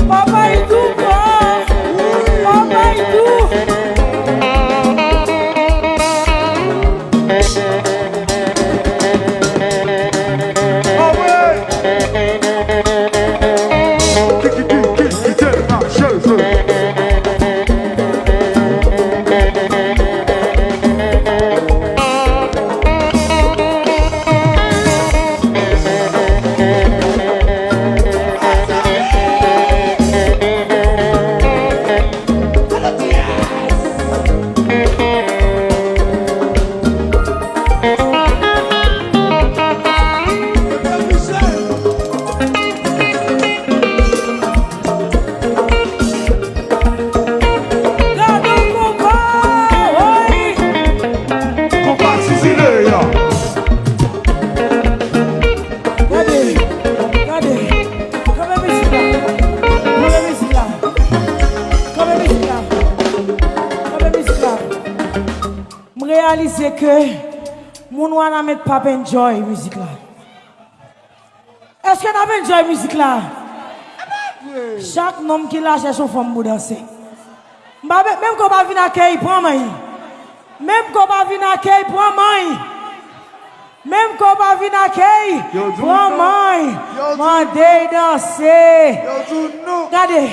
Papa est tout bon. Papa est tout. Réaliser que mon ouana met pas enjoy musique là. Est-ce qu'on a enjoy musique là? Chaque homme qui lâche son femme pour danser. Même quand on va venir accueillir pour moi. Même quand on va venir accueillir pour moi. Même quand on va venir accueillir pour moi. Mandez danser. Regardez.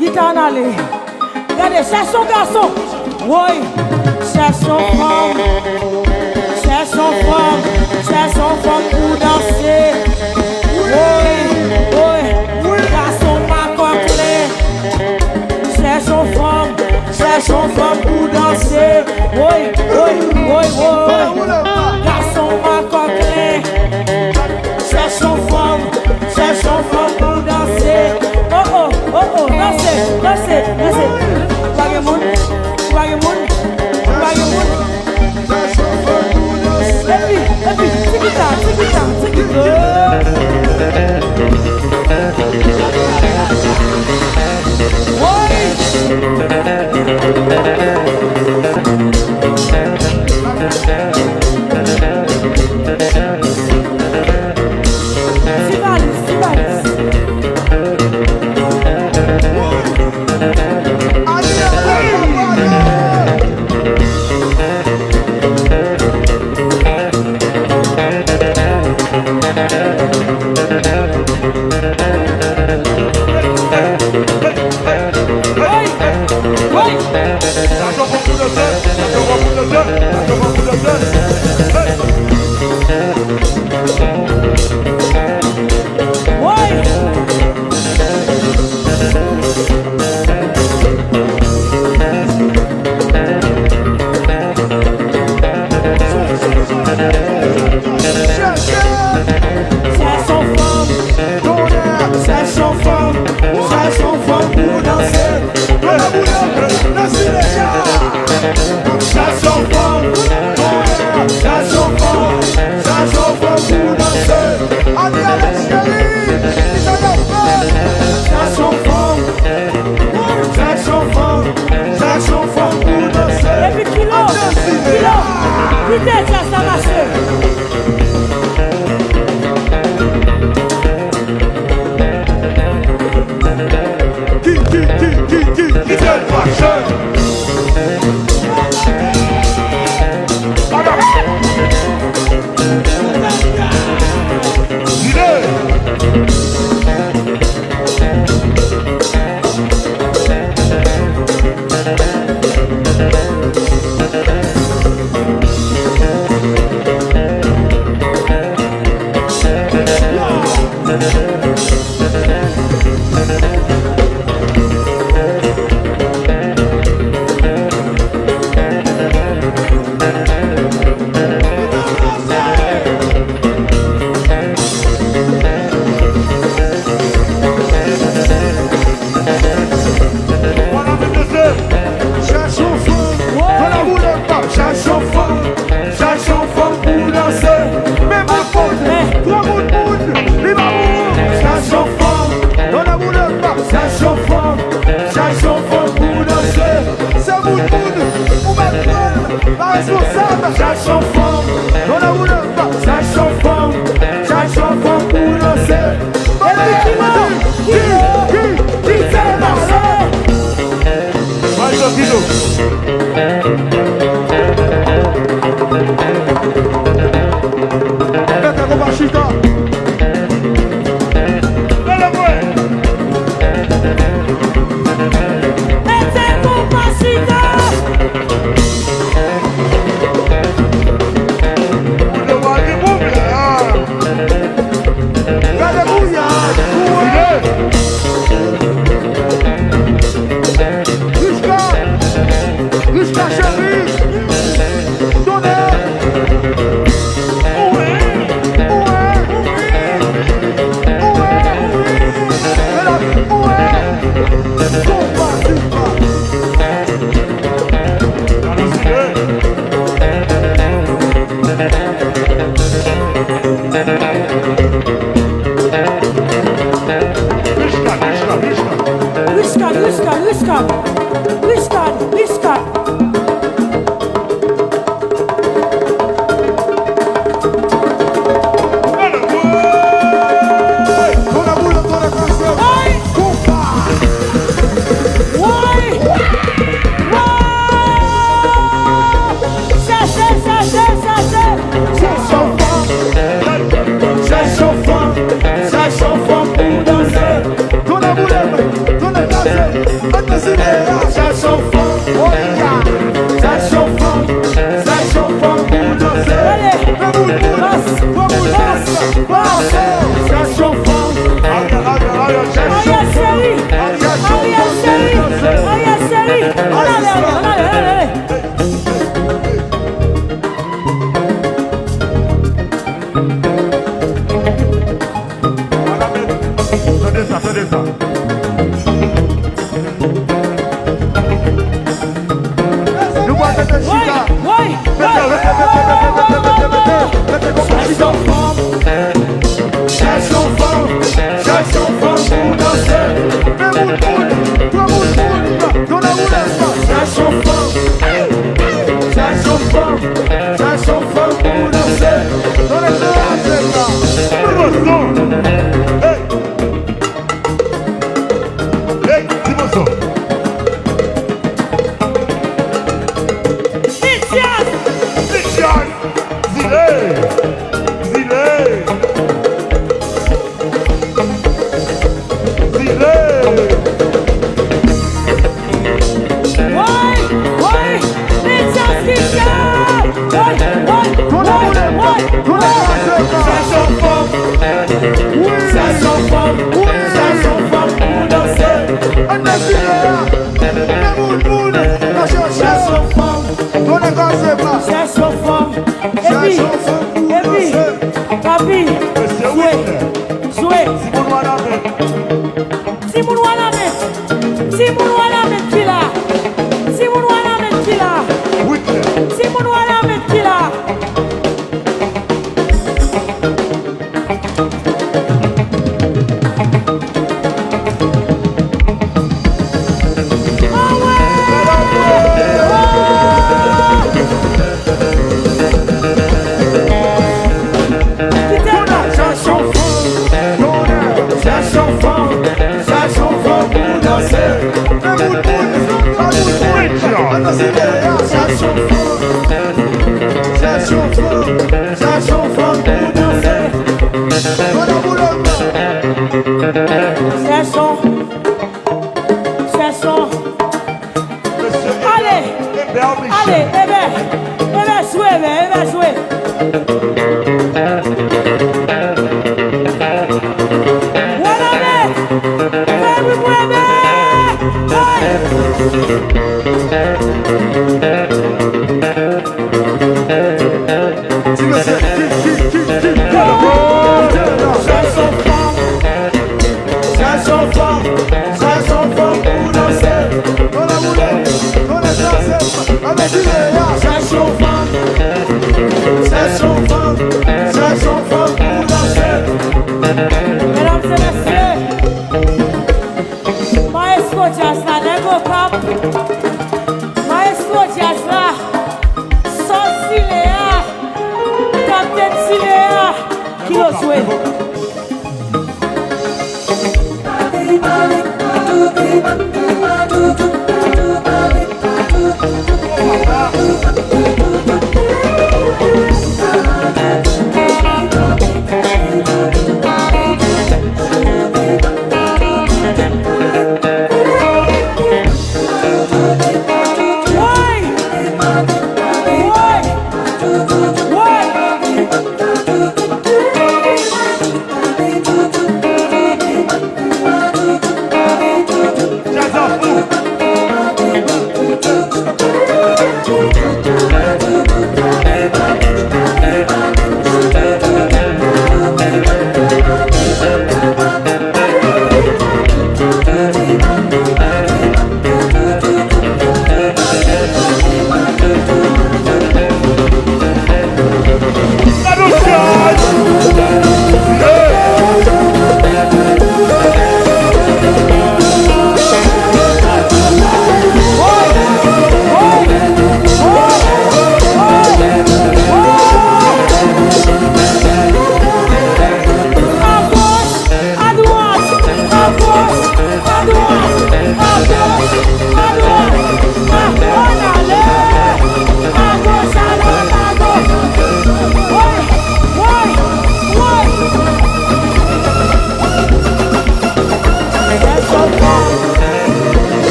Guitare n'allez. Regardez, cherche son garçon. Oui, cherche son femme. Cherche son femme pour danser. Oui, garçon ma coquelin. Cherche son femme pour danser. Oui. Garçon ma coquelin. Cherche son femme pour danser. Oh, dansez. Vagabond. Et puis, take it down.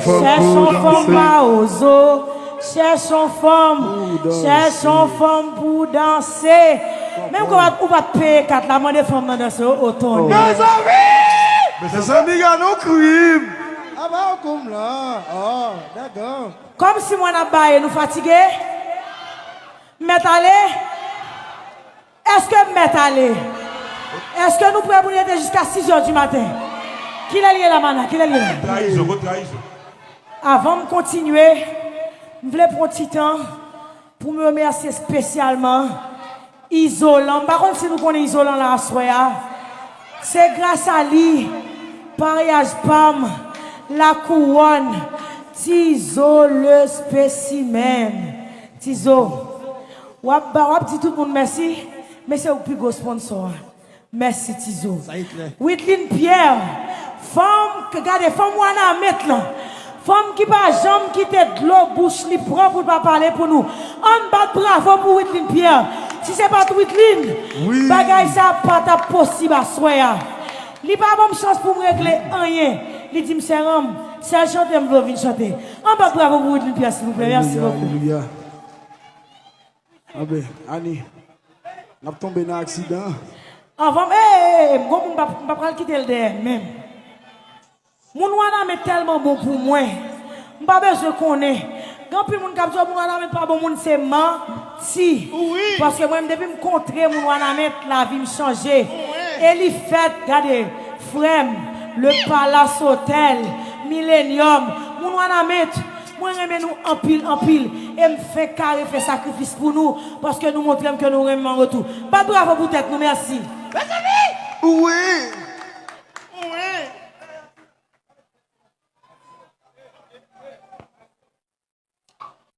cherchons femme pas aux eaux. Cherchons femme pour danser. Même quand on va payer 4 la main des femmes dans danser automne. Mes amis! Mes amis, nous crime. Ah bah, comme là. Oh, d'accord. Comme si moi n'a pas nous fatigués. Métalé. Est-ce que métalé? Est-ce que nous pouvons aller jusqu'à 6h du matin? Qui l'a lié la mana? Qui l'a lié? Trahison. Avant de continuer, je voulais prendre un petit temps pour me remercier spécialement Isolant. Par contre, si nous connaissons Isolant là à Soya, c'est grâce à lui, Pariage Pam, la couronne, Tizo le spécimen. Tizo, wap dit tout le monde merci, mais c'est le plus gros sponsor. Merci Tizo. Whitlin Pierre, femme, regardez, femme wana mettre là. Femme qui pas jambe qui te de l'eau bouche li prend pour pas parler pour nous. On bat bravo pour Whitlin Pierre. Si c'est pas Whitlin, oui. Bagay ça pas ta possible à soya. Li pas bonne chance pour me régler rien. Li dit c'est ram, c'est chanter me venir chanter. On bat bravo pour Whitlin Pierre s'il vous plaît. Merci beaucoup. Alléluia. Ah ben, Annie, on a tombé dans un accident. Avant, on va pas quitter le derrière même. Mon wana est tellement bon pour moi. Je pas besoin de connaître. Quand puis mon capteur mon wana pas bon monde c'est menti. Oui. Parce que moi depuis me contrer mon wana la vie me changer. Et il fait regardez frère le Palace Hotel Millennium mon wana moi j'aime nous en pile et me fait carré fait sacrifice pour nous parce que nous montrons que nous aimons en retour. Pas bravo pour tête nous merci. Oui.